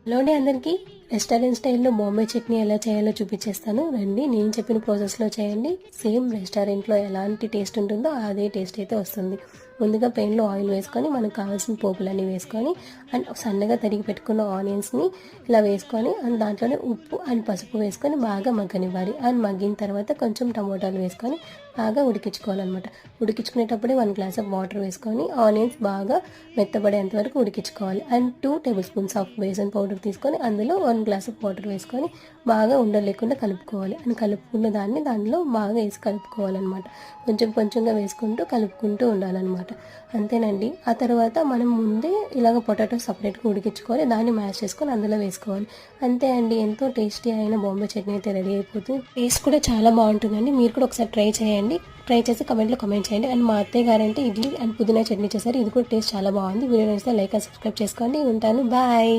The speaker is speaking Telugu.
హలో అండి అందరికీ. రెస్టారెంట్ స్టైల్లో బాంబే చట్నీ ఎలా చేయాలో చూపించేస్తాను రండి. నేను చెప్పిన ప్రాసెస్లో చేయండి. సేమ్ రెస్టారెంట్లో ఎలాంటి టేస్ట్ ఉంటుందో అదే టేస్ట్ అయితే వస్తుంది. ముందుగా పెయిన్లో ఆయిల్ వేసుకొని మనకు కావాల్సిన పోపులన్నీ వేసుకొని అండ్ సన్నగా తరిగి పెట్టుకున్న ఆనియన్స్ని ఇలా వేసుకొని అండ్ దాంట్లోనే ఉప్పు అండ్ పసుపు వేసుకొని బాగా మగ్గనివ్వాలి. అండ్ మగ్గిన తర్వాత కొంచెం టమోటాలు వేసుకొని బాగా ఉడికించుకోవాలన్నమాట. ఉడికించుకునేటప్పుడే 1 గ్లాస్ ఆఫ్ వాటర్ వేసుకొని ఆనియన్స్ బాగా మెత్తబడేంత వరకు ఉడికించుకోవాలి. And 2 table spoons of besan powder తీసుకొని అందులో 1 గ్లాస్ ఆఫ్ వాటర్ వేసుకొని బాగా ఉండలేకుండా కలుపుకోవాలి. అండ్ కలుపుకున్న దాంట్లో బాగా వేసి కలుపుకోవాలన్నమాట. కొంచెం కొంచెంగా వేసుకుంటూ కలుపుకుంటూ ఉండాలన్నమాట. అంతేనండి. ఆ తర్వాత మనం ముందే ఇలాగ పొటాటో సపరేట్గా ఉడికించుకొని దాన్ని మ్యాష్ చేసుకొని అందులో వేసుకోవాలి. అంతే అండి, ఎంతో టేస్టీ అయిన బాంబే చట్నీ అయితే రెడీ అయిపోతుంది. టేస్ట్ కూడా చాలా బాగుంటుందండి. మీరు కూడా ఒకసారి ట్రై చేయండి. ట్రై చేసి కమెంట్లో కమెంట్ చేయండి. అండ్ మా అత్తయ్య గారంటే ఇడ్లీ అండ్ పుదీనా చట్నీ చేశారు. ఇది కూడా టేస్ట్ చాలా బాగుంది. వీడియో నచ్చితే లైక్ అండ్ సబ్స్క్రైబ్ చేసుకోండి. ఉంటాను. బాయ్.